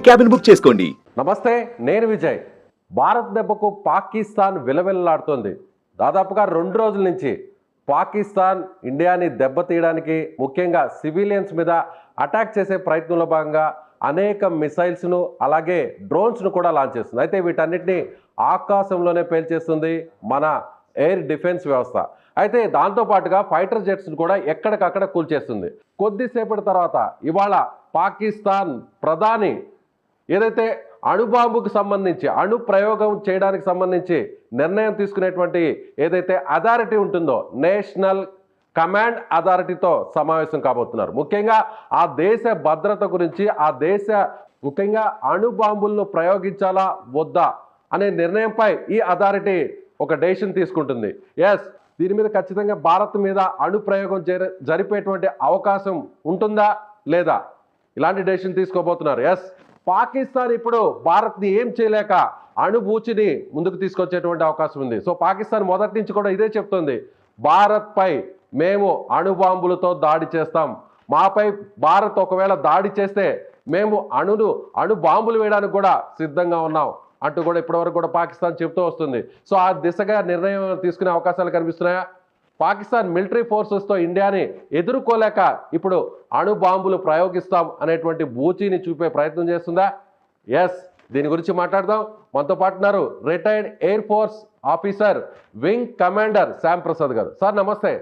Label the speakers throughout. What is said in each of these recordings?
Speaker 1: Cabin book చేసుకోండి.
Speaker 2: నమస్తే, నేను విజయ్. భారత్ దెబ్బకు పాకిస్తాన్ విలవిల్లాడుతోంది. దాదాపుగా 2 రోజుల నుంచి పాకిస్తాన్ ఇండియాని దెబ్బతీయడానికి, ముఖ్యంగా సివిలియన్స్ మీద అటాక్ చేసే ప్రయత్నంలో భాగంగా అనేక మిసైల్స్ను అలాగే డ్రోన్స్ను కూడా లాంచ్ చేస్తుంది. అయితే వీటన్నిటిని ఆకాశంలోనే పేల్చేస్తుంది మన ఎయిర్ డిఫెన్స్ వ్యవస్థ. అయితే దాంతోపాటుగా ఫైటర్ జెట్స్ను కూడా ఎక్కడికక్కడ కూల్చేస్తుంది. కొద్దిసేపటి తర్వాత ఇవాళ పాకిస్తాన్ ప్రధాని ఏదైతే అణుబాంబుకు సంబంధించి, అణు ప్రయోగం చేయడానికి సంబంధించి నిర్ణయం తీసుకునేటువంటి ఏదైతే అథారిటీ ఉంటుందో, నేషనల్ కమాండ్ అథారిటీతో సమావేశం కాబోతున్నారు. ముఖ్యంగా ఆ దేశ భద్రత గురించి, ఆ దేశ ముఖ్యంగా అణుబాంబులను ప్రయోగించాలా వద్దా అనే నిర్ణయంపై ఈ అథారిటీ ఒక డెసిషన్ తీసుకుంటుంది. దీని మీద ఖచ్చితంగా భారత్ మీద అణు ప్రయోగం జరిపేటువంటి అవకాశం ఉంటుందా లేదా, ఇలాంటి డెసిషన్ తీసుకోబోతున్నారు. పాకిస్తాన్ ఇప్పుడు భారత్ని ఏం చేయలేక అణుబూచిని ముందుకు తీసుకొచ్చేటువంటి అవకాశం ఉంది. సో పాకిస్తాన్ మొదటి నుంచి కూడా ఇదే చెప్తుంది, భారత్పై మేము అణుబాంబులతో దాడి చేస్తాం, మాపై భారత్ ఒకవేళ దాడి చేస్తే మేము అణు బాంబులు వేయడానికి కూడా సిద్ధంగా ఉన్నాం అంటూ కూడా ఇప్పటివరకు కూడా పాకిస్తాన్ చెప్తూ వస్తుంది. సో ఆ దిశగా నిర్ణయం తీసుకునే అవకాశాలు కనిపిస్తున్నాయా? పాకిస్తాన్ మిలిటరీ ఫోర్సెస్తో ఇండియాని ఎదుర్కోలేక ఇప్పుడు అణు బాంబులు ప్రయోగిస్తాం అనేటువంటి బూచీని చూపే ప్రయత్నం చేస్తుందా? దీని గురించి మాట్లాడదాం. మనతో పాటున్నారు retired air force officer, wing commander Shyam Prasad గారు. సార్ నమస్తే.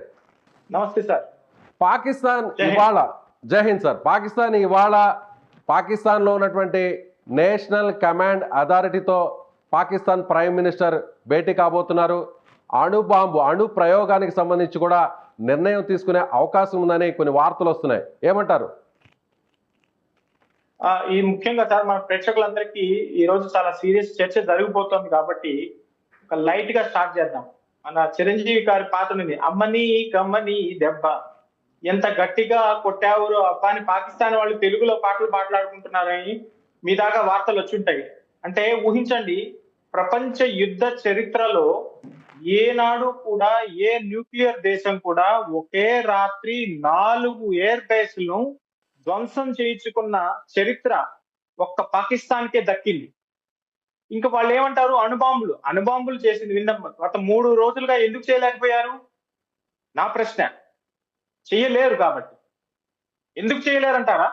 Speaker 3: నమస్తే సార్.
Speaker 2: పాకిస్తాన్ ఇవాళ, జై హింద్ సార్. పాకిస్తాన్లో ఉన్నటువంటి నేషనల్ కమాండ్ అథారిటీతో పాకిస్తాన్ ప్రైమ్ మినిస్టర్ భేటీ కాబోతున్నారు. అణు ప్రయోగానికి సంబంధించి కూడా నిర్ణయం తీసుకునే అవకాశం ఉందని కొన్ని వార్తలు వస్తున్నాయి. ఏమంటారు?
Speaker 3: ఈ ముఖ్యంగా సార్ మన ప్రేక్షకులందరికీ ఈ రోజు చాలా సీరియస్ చర్చ జరిగిపోతుంది కాబట్టి ఒక లైట్ గా స్టార్ట్ చేద్దాం. మన చిరంజీవి గారి పాట ఉంది, అమ్మని కమ్మని దెబ్బ, ఎంత గట్టిగా కొట్టావు అబ్బా అని పాకిస్తాన్ వాళ్ళు తెలుగులో పాటలు మాట్లాడుకుంటున్నారని మీ దాకా వార్తలు వచ్చుంటాయి. అంటే ఊహించండి, ప్రపంచ యుద్ధ చరిత్రలో ఏనాడు కూడా ఏ న్యూక్లియర్ దేశం కూడా ఒకే రాత్రి 4 ఎయిర్ బేస్లను ధ్వంసం చేయించుకున్న చరిత్ర ఒక్క పాకిస్తాన్కే దక్కింది. ఇంకా వాళ్ళు ఏమంటారు, అణుబాంబులు చేసింది విన్నాం. గత 3 రోజులుగా ఎందుకు చేయలేకపోయారు నా ప్రశ్న. చేయలేరు కాబట్టి. ఎందుకు చేయలేరంటారా?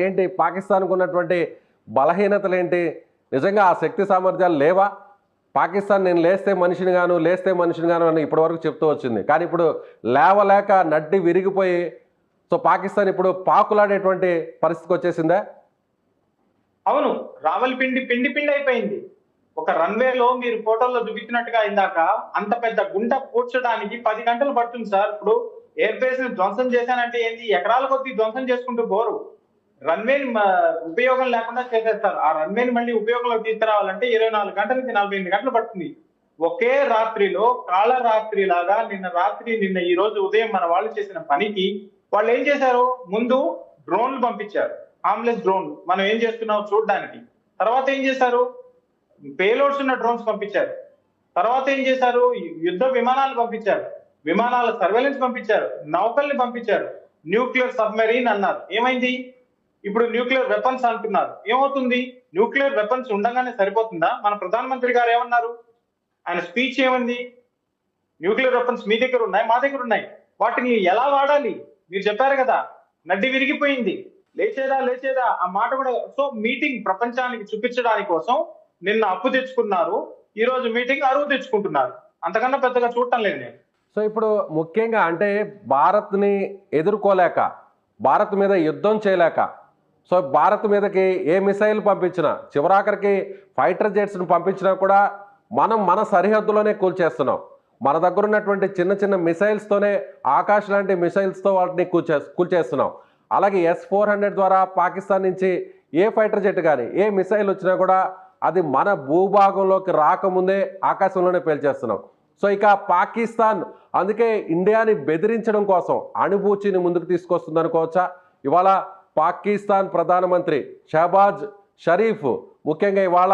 Speaker 2: ఏంటి పాకిస్తాన్కు ఉన్నటువంటి బలహీనతలు ఏంటి? నిజంగా ఆ శక్తి సామర్థ్యాలు లేవా? పాకిస్తాన్ నేను లేస్తే మనిషిని గాను అని ఇప్పటివరకు చెప్తూ వచ్చింది. కానీ ఇప్పుడు లేవలేక నడ్డి విరిగిపోయి సో పాకిస్తాన్ ఇప్పుడు పాకులాడేటువంటి పరిస్థితికి వచ్చేసిందా?
Speaker 3: అవును, రావల్పిండి పిండి అయిపోయింది. ఒక రన్వేలో మీరు ఫోటోల్లో చూపించినట్టుగా ఇందాక అంత పెద్ద గుంట పూడ్చడానికి 10 గంటలు పడుతుంది సార్. ఇప్పుడు ఎయిర్ బేస్ ని ధ్వంసం చేశానంటే ఏంటి, ఎకరాల కొద్దీ ధ్వంసం చేసుకుంటూ పోరు. రన్వేని ఉపయోగం లేకుండా చేసేస్తారు. ఆ రన్వేని మళ్ళీ ఉపయోగంలో తీసుకురావాలంటే 24 గంటల నుంచి 48 గంటలు పడుతుంది. ఒకే రాత్రిలో కాళరాత్రి లాగా నిన్న ఈ రోజు ఉదయం మన వాళ్ళు చేసిన పనికి వాళ్ళు ఏం చేశారు, ముందు డ్రోన్లు పంపించారు, హార్మ్లెస్ డ్రోన్, మనం ఏం చేస్తున్నాం చూడడానికి. తర్వాత ఏం చేశారు, పేలోడ్స్ ఉన్న డ్రోన్స్ పంపించారు. తర్వాత ఏం చేశారు, యుద్ధ విమానాలు పంపించారు, విమానాల సర్వేలెన్స్ పంపించారు, నౌకల్ని పంపించారు, న్యూక్లియర్ సబ్మెరీన్ అన్నారు. ఏమైంది? ఇప్పుడు న్యూక్లియర్ వెపన్స్ అంటున్నారు. ఏమవుతుంది? న్యూక్లియర్ వెపన్స్ ఉండగానే సరిపోతుందా? మన ప్రధానమంత్రి గారు ఏమన్నారు, ఆయన స్పీచ్ ఏమంది, న్యూక్లియర్ వెపన్స్ మీ దగ్గర ఉన్నాయి, మా దగ్గర ఉన్నాయి, వాటిని ఎలా వాడాలి మీరు చెప్పారు కదా. నడ్డి విరిగిపోయింది, లేచేదా ఆ మాట కూడా. సో మీటింగ్ ప్రపంచానికి చూపించడానికి కోసం నిన్న అప్పు తెచ్చుకున్నారు, ఈ రోజు మీటింగ్ అరువు తెచ్చుకుంటున్నారు. అంతకన్నా పెద్దగా చూడటం లేదు నేను.
Speaker 2: సో ఇప్పుడు ముఖ్యంగా అంటే భారత్ని ఎదుర్కోలేక, భారత్ మీద యుద్ధం చేయలేక, సో భారత్ మీదకి ఏ మిసైల్ పంపించినా, చివరాఖరికి ఫైటర్ జెట్స్ని పంపించినా కూడా మనం మన సరిహద్దులోనే కూల్చేస్తున్నాం. మన దగ్గర ఉన్నటువంటి చిన్న మిసైల్స్తోనే, ఆకాశ్ లాంటి మిసైల్స్తో వాటిని కూల్చేస్తున్నాం. అలాగే S-400 ద్వారా పాకిస్తాన్ నుంచి ఏ ఫైటర్ జెట్ కానీ ఏ మిసైల్ వచ్చినా కూడా అది మన భూభాగంలోకి రాకముందే ఆకాశంలోనే పేల్చేస్తున్నాం. సో ఇక పాకిస్తాన్ అందుకే ఇండియాని బెదిరించడం కోసం అణుబూచిని ముందుకు తీసుకొస్తుంది అనుకోవచ్చా? ఇవాళ పాకిస్తాన్ ప్రధానమంత్రి షహబాజ్ షరీఫ్ ముఖ్యంగా ఇవాళ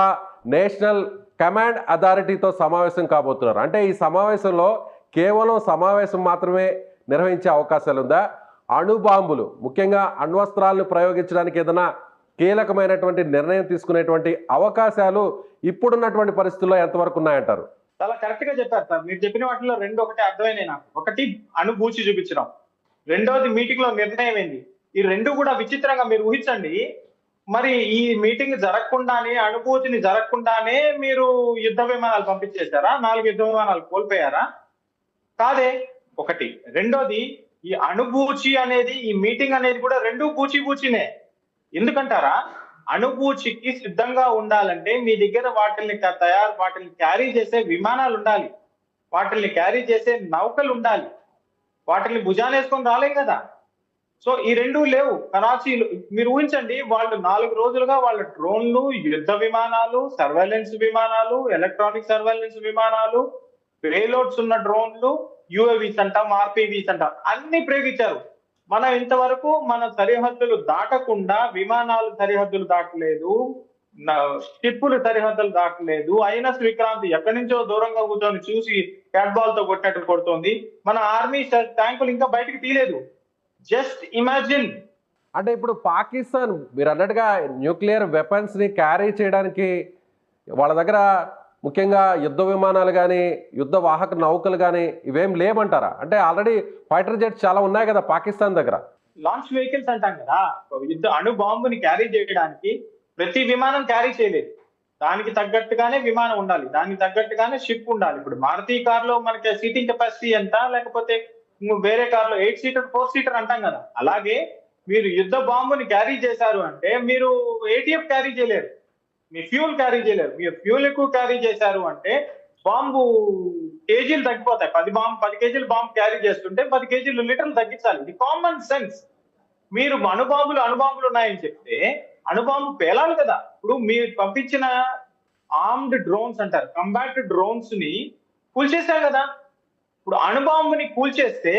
Speaker 2: నేషనల్ కమాండ్ అథారిటీతో సమావేశం కాబోతున్నారు. అంటే ఈ సమావేశంలో కేవలం సమావేశం మాత్రమే నిర్వహించే అవకాశాలు ఉందా? అణుబాంబులు ముఖ్యంగా అణ్వస్త్రాలను ప్రయోగించడానికి ఏదైనా కీలకమైనటువంటి నిర్ణయం తీసుకునేటువంటి అవకాశాలు ఇప్పుడున్నటువంటి పరిస్థితుల్లో ఎంతవరకు ఉన్నాయంటారు?
Speaker 3: చాలా కరెక్ట్ గా చెప్పారు సార్. మీరు చెప్పిన వాటిలో రెండు ఒకటి అర్థమైనాయి నాకు. ఒకటి అనుభూతి చూపించడం, రెండోది మీటింగ్ లో నిర్ణయం ఏంది. ఈ రెండు కూడా విచిత్రంగా మీరు ఊహించండి. మరి ఈ మీటింగ్ జరగకుండానే, అనుభూతిని జరగకుండానే మీరు యుద్ధ విమానాలు పంపించేశారా? 4 యుద్ధ విమానాలు కోల్పోయారా? కాదే. ఒకటి. రెండోది, ఈ అనుభూతి అనేది, ఈ మీటింగ్ అనేది కూడా రెండు బూచినే. ఎందుకంటారా? అనుభూతికి సిద్ధంగా ఉండాలంటే మీ దగ్గర వాటిని క్యారీ చేసే విమానాలు ఉండాలి, వాటిని క్యారీ చేసే నౌకలు ఉండాలి, వాటిని భుజానేసుకొని రాలేం కదా. సో ఈ రెండు లేవు కరాచీలో. మీరు ఊహించండి, వాళ్ళు 4 రోజులుగా వాళ్ళ డ్రోన్లు, యుద్ధ విమానాలు, సర్వేలెన్స్ విమానాలు, ఎలక్ట్రానిక్ సర్వేలెన్స్ విమానాలు, పేలోడ్స్ ఉన్న డ్రోన్లు, యుఏవీస్ అంటాం, ఆర్పీవీస్ అంటాం, అన్ని ప్రయోగించారు. మనం ఇంతవరకు మన సరిహద్దులు దాటకుండా విమానాలు సరిహద్దులు దాటలేదు, షిప్పులు సరిహద్దులు దాటలేదు. అయినా శ్రీకాంత్ ఎక్కడి నుంచో దూరంగా కూర్చొని చూసి క్యాట్ బాల్ తో కొట్టినట్టు కొడుతోంది. మన ఆర్మీ ట్యాంకులు ఇంకా బయటకు తీయలేదు. Just imagine.
Speaker 2: అంటే ఇప్పుడు పాకిస్తాన్ మీరు అన్నట్టుగా న్యూక్లియర్ వెపన్స్ ని క్యారీ చేయడానికి వాళ్ళ దగ్గర ముఖ్యంగా యుద్ధ విమానాలు కానీ, యుద్ధ వాహక నౌకలు కానీ ఇవేం లేవంటారా? అంటే ఆల్రెడీ ఫైటర్ జెట్స్ చాలా ఉన్నాయి కదా పాకిస్తాన్ దగ్గర.
Speaker 3: లాంచ్ వెహికల్స్ అంటాం కదా, యుద్ధ అణు బాంబుని క్యారీ చేయడానికి ప్రతి విమానం క్యారీ చేయలేదు. దానికి తగ్గట్టుగానే విమానం ఉండాలి, దానికి తగ్గట్టుగానే షిప్ ఉండాలి. ఇప్పుడు మారుతి కార్ లో మనకి సీటింగ్ కెపాసిటీ ఎంత, లేకపోతే వేరే కార్ లో 8 సీటర్ 4 సీటర్ అంటాం కదా. అలాగే మీరు యుద్ధ బాంబుని క్యారీ చేశారు అంటే మీరు ఏటీఎఫ్ క్యారీ చేయలేరు, మీ ఫ్యూల్ క్యారీ చేయలేరు. మీరు ఫ్యూల్ ఎక్కువ క్యారీ చేశారు అంటే బాంబు కేజీలు తగ్గిపోతాయి. 10 కేజీలు బాంబు క్యారీ చేస్తుంటే 10 కేజీలు లీటర్లు తగ్గించాలి. ఇది కామన్ సెన్స్. మీరు అణుబాంబులు ఉన్నాయని చెప్తే అణుబాంబు పేలాలి కదా. ఇప్పుడు మీరు పంపించిన ఆర్మ్డ్ డ్రోన్స్ అంటారు, కంబాట్ డ్రోన్స్ ని కూల్చేశారు కదా. ఇప్పుడు అణుబాంబుని కూల్చేస్తే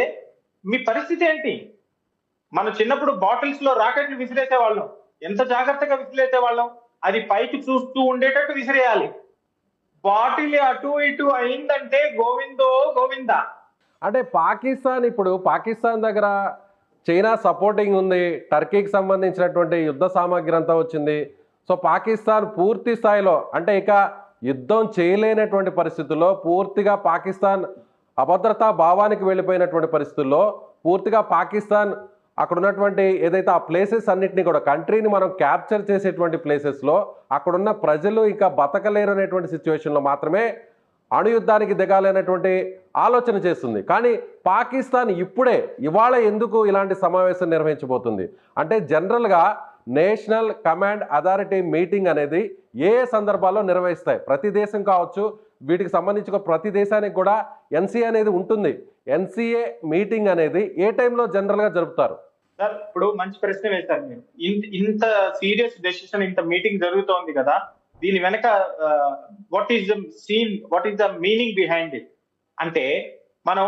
Speaker 3: మీ పరిస్థితి ఏంటి? మన చిన్నప్పుడు బాటిల్స్ లో రాకెట్లు విసిరేసే వాళ్ళం, ఎంత జాగ్రత్తగా విసిరేసే వాళ్ళం. అది పైకి చూస్తూ ఉండేటట్టు విసిరేయాలి. బాటిల్ అటు ఇటు అయిందంటే గోవిందో గోవిందా.
Speaker 2: అంటే పాకిస్తాన్ దగ్గర చైనా సపోర్టింగ్ ఉంది, టర్కీకి సంబంధించినటువంటి యుద్ధ సామాగ్రి అంతా వచ్చింది. సో పాకిస్తాన్ పూర్తి స్థాయిలో అంటే ఇక యుద్ధం చేయలేనటువంటి పరిస్థితుల్లో, పూర్తిగా పాకిస్తాన్ అభద్రతా భావానికి వెళ్ళిపోయినటువంటి పరిస్థితుల్లో పూర్తిగా పాకిస్తాన్ అక్కడ ఉన్నటువంటి ఏదైతే ఆ ప్లేసెస్ అన్నింటినీ కూడా, కంట్రీని మనం క్యాప్చర్ చేసేటువంటి ప్లేసెస్లో అక్కడున్న ప్రజలు ఇంకా బతకలేరు అనేటువంటి సిచ్యువేషన్లో మాత్రమే అణుయుద్ధానికి దిగాలనేటువంటి ఆలోచన చేస్తుంది. కానీ పాకిస్తాన్ ఇవాళ ఎందుకు ఇలాంటి సమావేశం నిర్వహించబోతుంది అంటే, జనరల్గా నేషనల్ కమాండ్ అథారిటీ మీటింగ్ అనేది ఏ సందర్భాల్లో నిర్వహిస్తాయి? ప్రతి దేశం కావచ్చు, వీటికి సంబంధించిన ప్రతి దేశానికి కూడా ఎన్సీఏ అనేది ఉంటుంది. ఎన్సీఏ మీటింగ్ అనేది ఏ టైంలో జనరల్గా జరుపుతారు?
Speaker 3: సార్ ఇప్పుడు మంచి ప్రశ్న వేశారు మీరు. ఇంత సీరియస్ డెసిషన్, ఇంత మీటింగ్ జరుగుతోంది కదా, దీని వెనక what is the meaning behind it అంటే, మనం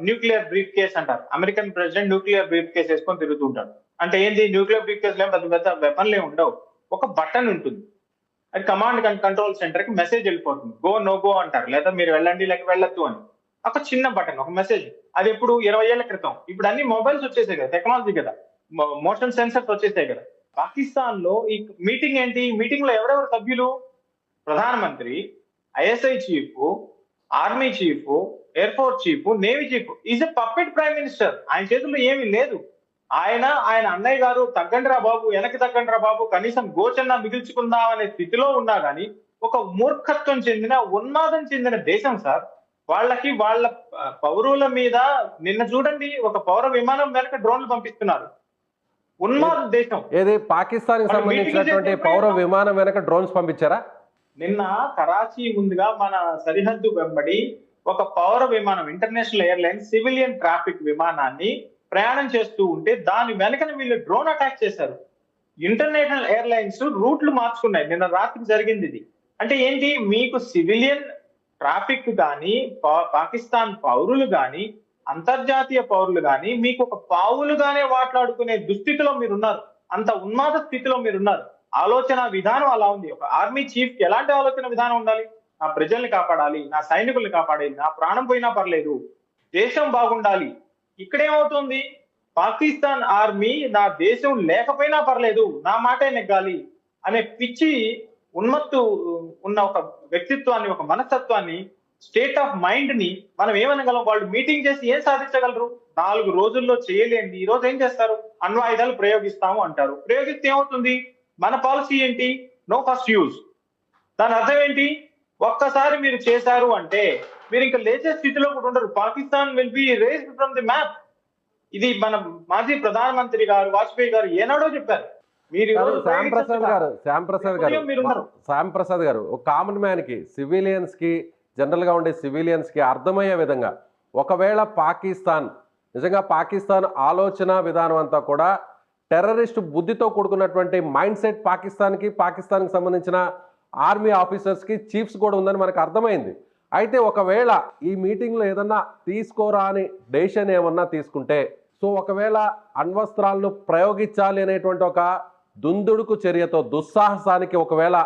Speaker 3: న్యూక్లియర్ బ్రీఫ్ కేస్ అంటారు. American president nuclear brief case వేసుకొని తిరుగుతూ ఉంటాడు. అంటే ఏంటి? న్యూక్లియర్ బ్రీఫ్ కేస్ పెద్ద పెద్ద వెపన్లే ఉండవు, ఒక బటన్ ఉంటుంది. అది కమాండ్ అండ్ కంట్రోల్ సెంటర్ కి మెసేజ్ వెళ్ళిపోతుంది. గో నో గో అంటారు, లేదా మీరు వెళ్ళండి లేక వెళ్ళొద్దు అని. ఒక చిన్న బటన్, ఒక మెసేజ్. అది ఎప్పుడు 20 ఏళ్ల క్రితం. ఇప్పుడు అన్ని మొబైల్స్ వచ్చేసాయి కదా, టెక్నాలజీ కదా, మోషన్ సెన్సర్స్ వచ్చేసాయి కదా. పాకిస్తాన్ లో ఈ మీటింగ్ ఏంటి? మీటింగ్ లో ఎవరెవరు సభ్యులు? ప్రధానమంత్రి, ISI chief, army chief, air force chief, navy chief. Is a puppet prime minister. ఆయన చేతుల్లో ఏమీ లేదు. ఆయన అన్నయ్య గారు తగ్గండిరా బాబు, వెనక్కి తగ్గండిరా బాబు, కనీసం గోచన్నా మిగిల్చుకుందాం అనే స్థితిలో ఉన్నా గానీ ఒక మూర్ఖత్వం చెందిన, ఉన్మాదం చెందిన దేశం సార్. వాళ్ళ పౌరుల మీద నిన్న చూడండి, ఒక పౌర విమానం వెనక డ్రోన్లు పంపిస్తున్నారు. ఉన్మాద దేశం
Speaker 2: ఏది? పాకిస్తాన్ కి సంబంధించినటువంటి పౌర విమానం వెనక డ్రోన్స్ పంపించారా?
Speaker 3: నిన్న కరాచీ ముందుగా మన సరిహద్దు వెంబడి ఒక పౌర విమానం, ఇంటర్నేషనల్ ఎయిర్లైన్స్ సివిలియన్ ట్రాఫిక్ విమానాన్ని ప్రయాణం చేస్తూ ఉంటే దాని వెనకన వీళ్ళు డ్రోన్ అటాక్ చేశారు. ఇంటర్నేషనల్ ఎయిర్లైన్స్ రూట్లు మార్చుకున్నాయి. నిన్న రాత్రి జరిగింది ఇది. అంటే ఏంటి? మీకు సివిలియన్ ట్రాఫిక్ కానీ, పాకిస్తాన్ పౌరులు కానీ, అంతర్జాతీయ పౌరులు కానీ మీకు ఒక పావులుగానే మాట్లాడుకునే దుస్థితిలో మీరున్నారు. అంత ఉన్మాద స్థితిలో మీరున్నారు. ఆలోచన విధానం అలా ఉంది. ఒక ఆర్మీ చీఫ్ కి ఎలాంటి ఆలోచన విధానం ఉండాలి? నా ప్రజల్ని కాపాడాలి, నా సైనికుల్ని కాపాడాలి, నా ప్రాణం పోయినా పర్లేదు, దేశం బాగుండాలి. ఇక్కడేమవుతుంది? పాకిస్తాన్ ఆర్మీ నా దేశం లేకపోయినా పర్లేదు, నా మాటే నెగ్గాలి అనే పిచ్చి ఉన్మత్తు ఉన్న ఒక వ్యక్తిత్వాన్ని, ఒక మనస్తత్వాన్ని, స్టేట్ ఆఫ్ మైండ్ ని మనం ఏమనగలం? వాళ్ళు మీటింగ్ చేసి ఏం సాధించగలరు? 4 రోజుల్లో చేయలేండి ఈ రోజు ఏం చేస్తారు? అణ్వాయుధాలు ప్రయోగిస్తాము అంటారు. ప్రయోగిస్తే ఏమవుతుంది? మన పాలసీ ఏంటి? No first use. దాని అర్థం ఏంటి? ఒక్కసారి మీరు చేశారు అంటే మీరు ఇంకా లేచే స్థితిలో కూడా ఉండరు. Pakistan will be raised from the map. ఇది మన మాజీ ప్రధానమంత్రి గారు వాజ్పేయి గారు ఏనాడో చెప్పారు. మీరు ఈ రోజు
Speaker 2: శ్యామ్ ప్రసాద్ గారు
Speaker 3: ఉదయం మీరు ఉన్నారు.
Speaker 2: శ్యామ్ ప్రసాద్ గారు ఒక కామన్ మ్యాన్ కి, సివిలియన్స్ కి, జనరల్ గా ఉండే సివిలియన్స్ కి అర్థమయ్యే విధంగా, ఒకవేళ పాకిస్తాన్ నిజంగా పాకిస్తాన్ ఆలోచన విధానం అంతా కూడా టెర్రరిస్ట్ బుద్ధితో కూడుకున్నటువంటి మైండ్ సెట్ పాకిస్తాన్కి సంబంధించిన ఆర్మీ ఆఫీసర్స్కి, చీఫ్స్ కూడా ఉందని మనకు అర్థమైంది. అయితే ఒకవేళ ఈ మీటింగ్లో ఏదన్నా తీసుకోరా అని డెసిషన్ ఏమన్నా తీసుకుంటే, సో ఒకవేళ అణ్వస్త్రాలను ప్రయోగించాలి అనేటువంటి ఒక దుందుడుకు చర్యతో, దుస్సాహసానికి ఒకవేళ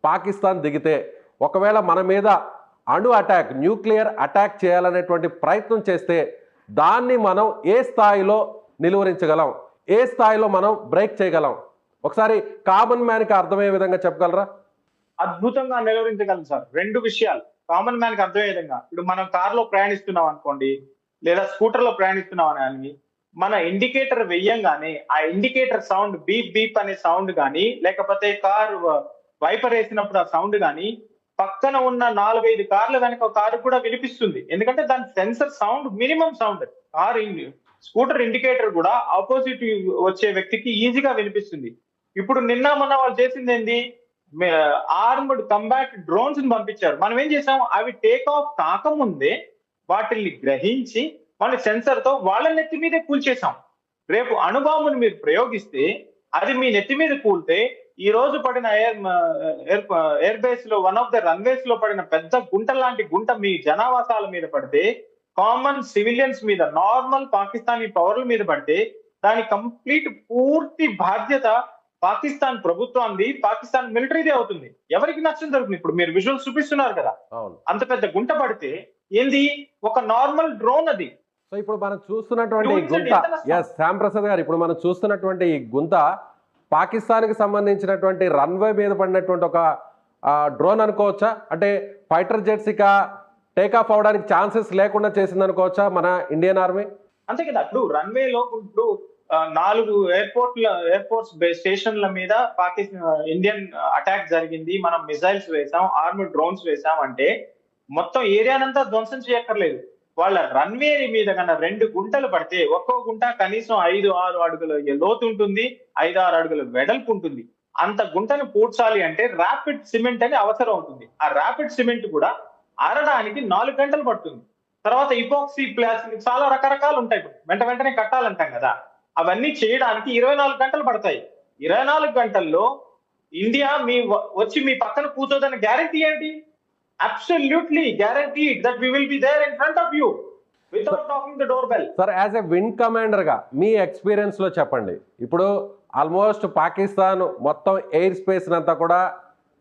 Speaker 2: పాకిస్తాన్ దిగితే, ఒకవేళ మన మీద న్యూక్లియర్ అటాక్ చేయాలనేటువంటి ప్రయత్నం చేస్తే దాన్ని మనం ఏ స్థాయిలో నిలువరించగలం, ఏ స్థాయిలో మనం బ్రేక్ చేయగలం? ఒకసారి కామన్ మ్యాన్కి అర్థమయ్యే విధంగా చెప్పగలరా?
Speaker 3: అద్భుతంగా నిలువరించగలం సార్. 2 విషయాలు కామన్ మ్యాన్ కి అర్థమయ్యే విధంగా. ఇప్పుడు మనం కార్ లో ప్రయాణిస్తున్నాం అనుకోండి, లేదా స్కూటర్ లో ప్రయాణిస్తున్నాం అని మన ఇండికేటర్ వెయ్యంగానే ఆ ఇండికేటర్ సౌండ్, బీప్ బీప్ అనే సౌండ్ గానీ, లేకపోతే కార్ వైపర్ వేసినప్పుడు ఆ సౌండ్ గానీ పక్కన ఉన్న 4-5 కార్లు కనుక కారు కూడా వినిపిస్తుంది. ఎందుకంటే దాని sensor sound minimum sound. Car scooter indicator కూడా ఆపోజిట్ వచ్చే వ్యక్తికి ఈజీగా వినిపిస్తుంది. ఇప్పుడు నిన్న మొన్న వాళ్ళు చేసింది ఏంది? ఆర్మ్డ్ కంబాట్ డ్రోన్స్ ని పంపించారు. మనం ఏం చేసాం? అవి టేక్ ఆఫ్ కాకముందే వాటిల్ని గ్రహించి మన సెన్సర్ తో వాళ్ళ నెత్తి మీదే కూల్చేసాం. రేపు అణుబాంబును మీరు ప్రయోగిస్తే అది మీ నెత్తి మీద కూలితే, ఈ రోజు పడిన ఎయిర్ బేస్ లో వన్ ఆఫ్ ద రన్వేస్ లో పడిన పెద్ద గుంట లాంటి గుంట మీ జనావాసాల మీద పడితే, కామన్ సివిలియన్స్ మీద, నార్మల్ పాకిస్తానీ పౌరుల మీద పడితే దాని కంప్లీట్ పూర్తి బాధ్యత పాకిస్తాన్ ప్రభుత్వాన్ని, పాకిస్తాన్ మిలిటరీదే అవుతుంది. ఎవరికి నష్టం జరుగుతుంది? ఇప్పుడు మీరు విజువల్స్ చూపిస్తున్నారు కదా, అంత పెద్ద గుంట పడితే ఏంది? ఒక నార్మల్ డ్రోన్ అది.
Speaker 2: సో ఇప్పుడు మనం చూస్తున్నటువంటి ఈ గుంత, శ్యామ్ ప్రసాద్ గారు, ఇప్పుడు మనం చూస్తున్నటువంటి ఈ గుంత పాకిస్తాన్కి సంబంధించినటువంటి రన్వే మీద పడినటువంటి ఒక డ్రోన్ అనుకోవచ్చా? అంటే ఫైటర్ జెట్స్ ఇక టేకాఫ్ అవడానికి ఛాన్సెస్ లేకుండా చేసింది అనుకోవచ్చా మన ఇండియన్ ఆర్మీ?
Speaker 3: అంతే కదా. ఇప్పుడు రన్వేలో ఇప్పుడు 4 ఎయిర్పోర్ట్స్ స్టేషన్ల మీద ఇండియన్ అటాక్ జరిగింది. మనం మిసైల్స్ వేసాం, ఆర్మీ డ్రోన్స్ వేసాం అంటే మొత్తం ఏరియానంతా ధ్వంసం చేయక్కర్లేదు. వాళ్ళ రన్వే మీద కన్నా 2 గుంటలు పడితే, ఒక్కో గుంట కనీసం 5-6 అడుగుల లోతు ఉంటుంది, 5-6 అడుగుల వెడల్పు ఉంటుంది. అంత గుంటను పూడ్చాలి అంటే ర్యాపిడ్ సిమెంట్ అని అవసరం అవుతుంది. ఆ ర్యాపిడ్ సిమెంట్ కూడా ఆరడానికి 4 గంటలు పడుతుంది. తర్వాత ఇపాక్సీ ప్లాస్టిక్ చాలా రకరకాలు ఉంటాయి. వెంటనే కట్టాలంటాం కదా, అవన్నీ చేయడానికి 24 గంటలు పడతాయి. 24 గంటల్లో ఇండియా వచ్చి మీ పక్కన కూర్చోదని గ్యారంటీ ఏంటి? Absolutely guaranteed that we will be there in front of you without knocking the doorbell.
Speaker 2: Sir, as a wing commander గా మీ ఎక్స్పీరియన్స్ లో చెప్పండి. ఇప్పుడు ఆల్మోస్ట్ పాకిస్తాన్ మొత్తం ఎయిర్ స్పేస్ అంతా కూడా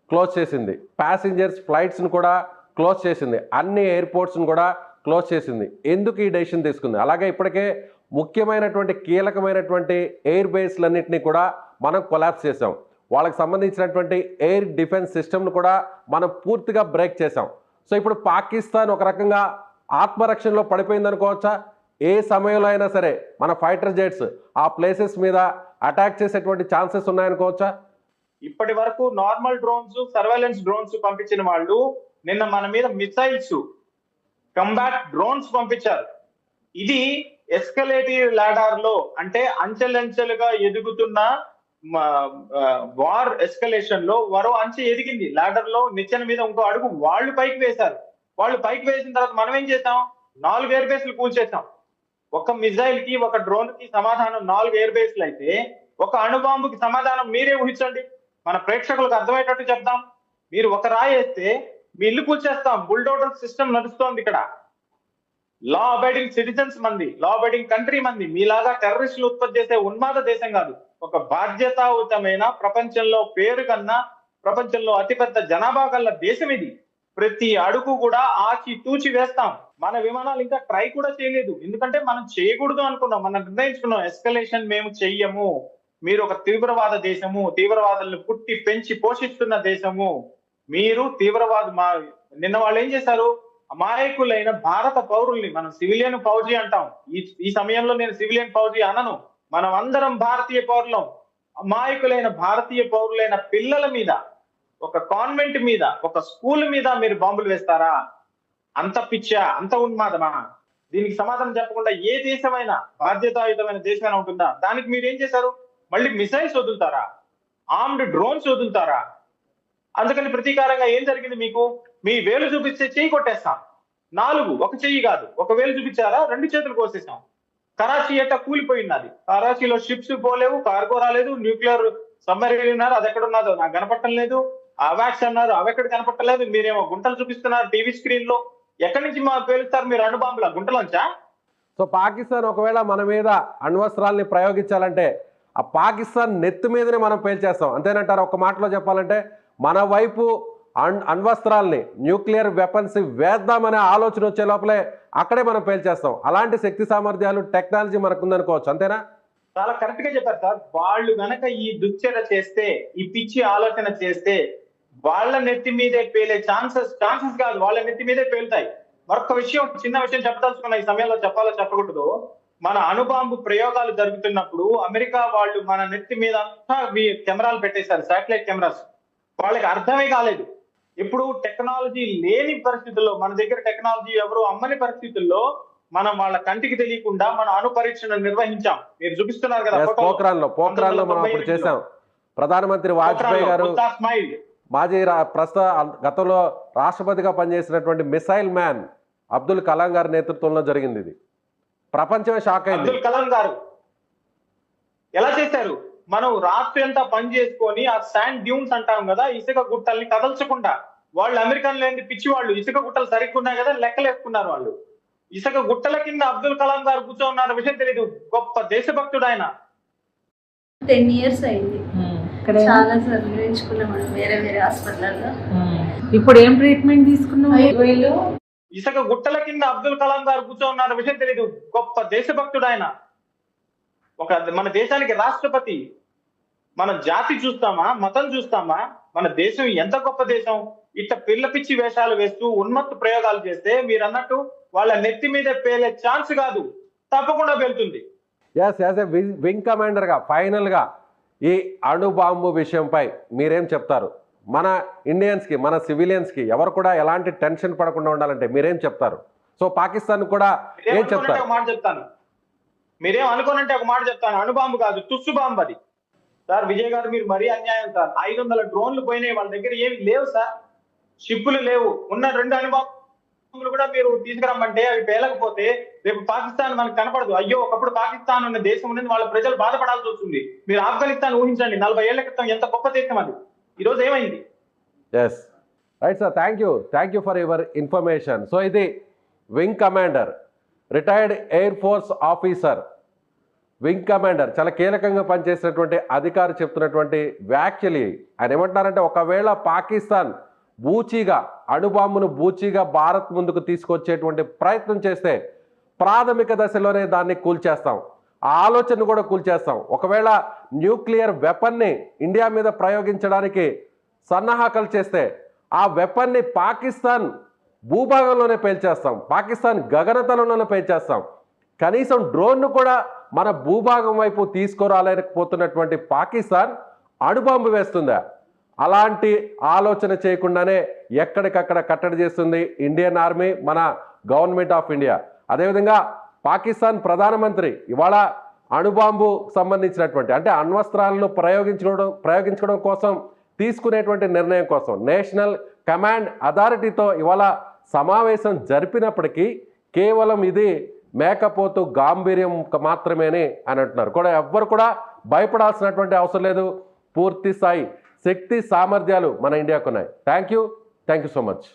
Speaker 2: క్లోజ్ చేసింది, ప్యాసింజర్స్ ఫ్లైట్స్ ను కూడా క్లోజ్ చేసింది, అన్ని ఎయిర్పోర్ట్స్ ను కూడా క్లోజ్ చేసింది. ఎందుకు ఈ డెసిషన్ తీసుకుంది? అలాగే ఇప్పటికే ముఖ్యమైనటువంటి కీలకమైనటువంటి ఎయిర్ బేస్లన్నింటినీ కూడా మనం కొలాప్స్ చేసాం. వాళ్ళకి సంబంధించినటువంటి ఎయిర్ డిఫెన్స్ సిస్టమ్ను కూడా మనం పూర్తిగా బ్రేక్ చేసాం. సో ఇప్పుడు పాకిస్తాన్ ఒక రకంగా ఆత్మరక్షణలో పడిపోయింది అనుకోవచ్చా? ఏ సమయంలో అయినా సరే మన ఫైటర్ జెట్స్ ఆ ప్లేసెస్ మీద అటాక్ చేసేటువంటి ఛాన్సెస్ ఉన్నాయనుకోవచ్చా?
Speaker 3: ఇప్పటి వరకు నార్మల్ డ్రోన్స్, సర్వేలెన్స్ డ్రోన్స్ పంపించిన వాళ్ళు నిన్న మన మీద మిసైల్స్, కంబాట్ డ్రోన్స్ పంపించారు. ఇది ఎస్కలేటివ్ లాడర్ లో, అంటే అంచెలంచెలుగా ఎదుగుతున్న వార్ ఎస్కలేషన్ లో మరో అంచె ఎదిగింది. లాడర్ లో నిచ్చెన మీద ఇంకో అడుగు వాళ్ళు పైకి వేశారు. వాళ్ళు పైకి వేసిన తర్వాత మనం ఏం చేసాం? 4 ఎయిర్ బేస్లు కూల్చేసాం. ఒక మిసైల్ కి, ఒక డ్రోన్ కి సమాధానం 4 ఎయిర్ బేస్లు అయితే, ఒక అణుబాంబుకి సమాధానం మీరే ఊహించండి. మన ప్రేక్షకులకు అర్థమయ్యేటట్టు చెప్దాం. మీరు ఒక రాయి వేస్తే మీ ఇల్లు కూల్చేస్తాం. బుల్డోజర్ సిస్టమ్ నడుస్తోంది ఇక్కడ. లా అబైడింగ్ సిటిజన్స్ మంది, లా అబైడింగ్ కంట్రీ మంది. మీలాగా టెర్రరిస్టులు ఉత్పత్తి చేసే ఉన్మాద దేశం కాదు. ఒక బాధ్యతాయుతమైన, ప్రపంచంలో పేరు కన్నా, ప్రపంచంలో అతిపెద్ద జనాభా గల దేశం ఇది. ప్రతి అడుగు కూడా ఆచి తూచి వేస్తాం. మన విమానాలు ఇంకా ట్రై కూడా చేయలేదు, ఎందుకంటే మనం చేయకూడదు అనుకున్నాం, మనం నిర్ణయించుకున్నాం ఎస్కలేషన్ మేము చెయ్యము. మీరు ఒక తీవ్రవాద దేశము, తీవ్రవాదులను పుట్టి పెంచి పోషిస్తున్న దేశము, మీరు నిన్న వాళ్ళు ఏం చేశారు, అమాయకులైన భారత పౌరుల్ని, మనం సివిలియన్ ఫౌజీ అంటాం, ఈ సమయంలో నేను సివిలియన్ ఫౌజీ అనను, మనం అందరం భారతీయ పౌరులం. అమాయకులైన భారతీయ పౌరులైన పిల్లల మీద, ఒక కాన్వెంట్ మీద, ఒక స్కూల్ మీద మీరు బాంబులు వేస్తారా? అంత పిచ్చా, అంత ఉన్మాదమా? దీనికి సమాధానం చెప్పకుండా ఏ దేశమైనా, బాధ్యతాయుతమైన దేశమైనా ఉంటుందా? దానికి మీరు ఏం చేశారు? మళ్ళీ మిసైల్స్ వదులుతారా? ఆర్మ్డ్ డ్రోన్స్ వదులుతారా? అందుకని ప్రతీకారంగా ఏం జరిగింది మీకు? మీ వేలు చూపిస్తే చెయ్యి కొట్టేస్తాం. 4, ఒక చెయ్యి కాదు, ఒక వేలు చూపించారా, 2 చేతులు కోసేసాం. కరాచీ ఎట్ట కూలిపోయినది. కరాచీలో షిప్స్ పోలేవు, కార్గో రాలేదు, న్యూక్లియర్ సబ్మరీన్ ఉన్నారు, అది ఎక్కడ ఉన్నదో నాకు కనపడటం లేదు. అవాక్స్ అన్నారు, అవి ఎక్కడ కనపడలేదు. మీరేమో గుంటలు చూపిస్తున్నారు టీవీ స్క్రీన్ లో. ఎక్కడి నుంచి మా పేలుస్తారు మీరు? అణుబాంబుల గుంటలోంచా?
Speaker 2: సో పాకిస్తాన్ ఒకవేళ మన మీద అణ్వస్త్రాల్ని ప్రయోగించాలంటే ఆ పాకిస్తాన్ నెత్తి మీదనే మనం పేల్చేస్తాం, అంతేనంటారు? ఒక మాటలో చెప్పాలంటే మన వైపు అణ్వస్త్రాల్ని, న్యూక్లియర్ వెపన్స్ వేద్దామనే ఆలోచన వచ్చే లోపలే అక్కడే మనం పేల్చేస్తాం. అలాంటి శక్తి సామర్థ్యాలు, టెక్నాలజీ మనకు ఉందనుకోవచ్చు, అంతేనా?
Speaker 3: చాలా కరెక్ట్ గా చెప్పారు సార్. వాళ్ళు గనక ఈ దుశ్చర్య చేస్తే, ఈ పిచ్చి ఆలోచన చేస్తే, వాళ్ళ నెత్తి మీదే పేలే ఛాన్సెస్ కాదు, వాళ్ళ నెత్తి మీదే పేలుతాయి. మరొక విషయం, చిన్న విషయం చెప్పదలుచుకున్న ఈ సమయంలో, చెప్పాలో చెప్పకూడదు. మన అణుబాంబు ప్రయోగాలు జరుగుతున్నప్పుడు అమెరికా వాళ్ళు మన నెత్తి మీద అంతా కెమెరాలు పెట్టేశారు, శాటిలైట్ కెమెరాస్. వాళ్ళకి అర్థమే కాలేదు. ఇప్పుడు టెక్నాలజీ లేని పరిస్థితుల్లో, మన దగ్గర టెక్నాలజీ ఎవరు అమ్మని పరిస్థితుల్లో మనం వాళ్ళ కంటికి తెలియకుండా మన అణు పరీక్షను నిర్వహించాం. మీరు చూపిస్తున్నారు కదా,
Speaker 2: పోఖ్రాన్లో మనం అప్పుడు చేశాం. ప్రధానమంత్రి వాజ్పేయి గారు, మాజీ గతంలో రాష్ట్రపతిగా పనిచేసినటువంటి మిసైల్ మ్యాన్ అబ్దుల్ కలాం గారి నేతృత్వంలో జరిగింది. ఇది ప్రపంచమే షాక్ అయింది.
Speaker 3: అబ్దుల్ కలాం గారు ఎలా చేశారు? మనం రాత్రి అంతా పని చేసుకొని ఆ శాండ్ డ్యూన్స్ అంటాం కదా, ఇసుక గుట్టల్ని కదల్చకుండా, వాళ్ళు అమెరికన్ లేని పిచ్చి వాళ్ళు, ఇసుక గుట్టలు సరిగ్గా ఉన్నాయి కదా లెక్కలేసుకున్నారు వాళ్ళు. ఇసుక గుట్టల కింద అబ్దుల్ కలాం గారు కూర్చోన్నారు, విషయం తెలీదు. గొప్ప దేశభక్తుడు ఆయన.
Speaker 1: 10 years అయింది. చాలా సార్లు వేయించుకున్నాం వేరే వేరే హాస్పిటల్లో.
Speaker 4: ఇప్పుడు ఏం ట్రీట్మెంట్ తీసుకున్నావు?
Speaker 3: ఇసుక గుట్టల కింద అబ్దుల్ కలాం గారు కూర్చోన్నారు, విషయం తెలీదు. గొప్ప దేశభక్తుడు ఆయన. మన దేశానికి రాష్ట్రపతి. మన జాతి చూస్తామా, మతం చూస్తామా? మన దేశం ఎంత గొప్ప దేశం. ఇట్లా పిల్ల పిచ్చి వేషాలు వేస్తూ ఉన్మత్తు ప్రయోగాలు చేస్తే మీరు అన్నట్టు వాళ్ళ నెత్తి మీద పేలే ఛాన్స్ కాదు, తప్పకుండా వెళ్తుంది.
Speaker 2: వింగ్ కమాండర్ గా ఫైనల్ గా ఈ అణుబాంబు విషయంపై మీరేం చెప్తారు? మన ఇండియన్స్ కి, మన సివిలియన్స్ కి ఎవరు కూడా ఎలాంటి టెన్షన్ పడకుండా ఉండాలంటే మీరేం చెప్తారు? సో పాకిస్తాన్ కూడా ఏం చెప్తారు?
Speaker 3: మాట చెప్తాను, మీరేం అనుకోనంటే ఒక మాట చెప్తాను. అణుబాంబు కాదు, తుస్సు బాంబు అది. సార్ విజయ్ గారు, మీరు మరీ అన్యాయం సార్. 500 డ్రోన్లు పోయినాయి, వాళ్ళ దగ్గర ఏమి లేవు సార్, షిప్పులు లేవు. ఉన్న 2 అణుబాంబులు కూడా మీరు తీసుకురమ్మంటే అవి పేలకపోతే రేపు పాకిస్తాన్ మనకు కనపడదు. అయ్యో, ఒకప్పుడు పాకిస్తాన్ ఉన్న దేశం ఉన్నది, వాళ్ళ ప్రజలు బాధపడాల్సి వస్తుంది. మీరు ఆఫ్ఘనిస్తాన్ ఊహించండి, 40 ఏళ్ల క్రితం ఎంత గొప్ప దేశం అది, ఈరోజు ఏమైంది?
Speaker 2: Yes right sir, thank you for your information. So ఇది wing commander, retired air force officer, wing commander, చాలా కీలకంగా పనిచేసినటువంటి అధికారి చెప్తున్నటువంటి వ్యాఖ్యలు. ఆయన ఏమంటున్నారంటే, ఒకవేళ పాకిస్తాన్ అణుబాంబును బూచీగా భారత్ ముందుకు తీసుకొచ్చేటువంటి ప్రయత్నం చేస్తే ప్రాథమిక దశలోనే దాన్ని కూల్చేస్తాం, ఆ ఆలోచన కూడా కూల్చేస్తాం. ఒకవేళ న్యూక్లియర్ వెపన్ని ఇండియా మీద ప్రయోగించడానికి సన్నాహకాలు చేస్తే ఆ వెపన్ని పాకిస్తాన్ భూభాగంలోనే పేల్చేస్తాం, పాకిస్తాన్ గగనతలంలోనే పేల్చేస్తాం. కనీసం డ్రోన్ను కూడా మన భూభాగం వైపు తీసుకురాలేకపోతున్నటువంటి పాకిస్తాన్ అణుబాంబు వేస్తుందా? అలాంటి ఆలోచన చేయకుండానే ఎక్కడికక్కడ కట్టడి చేస్తుంది ఇండియన్ ఆర్మీ, మన గవర్నమెంట్ ఆఫ్ ఇండియా. అదేవిధంగా పాకిస్తాన్ ప్రధానమంత్రి ఇవాళ అణుబాంబు సంబంధించినటువంటి, అంటే అణ్వస్త్రాలను ప్రయోగించడం కోసం తీసుకునేటువంటి నిర్ణయం కోసం నేషనల్ కమాండ్ అథారిటీతో ఇవాళ సమావేశం జరిపినప్పటికీ కేవలం ఇది మేకపోతు గాంభీర్యం మాత్రమే అని అంటున్నారు. కూడా ఎవ్వరు కూడా భయపడాల్సినటువంటి అవసరం లేదు. పూర్తి స్థాయి శక్తి సామర్థ్యాలు మన ఇండియాకు ఉన్నాయి. Thank you so much.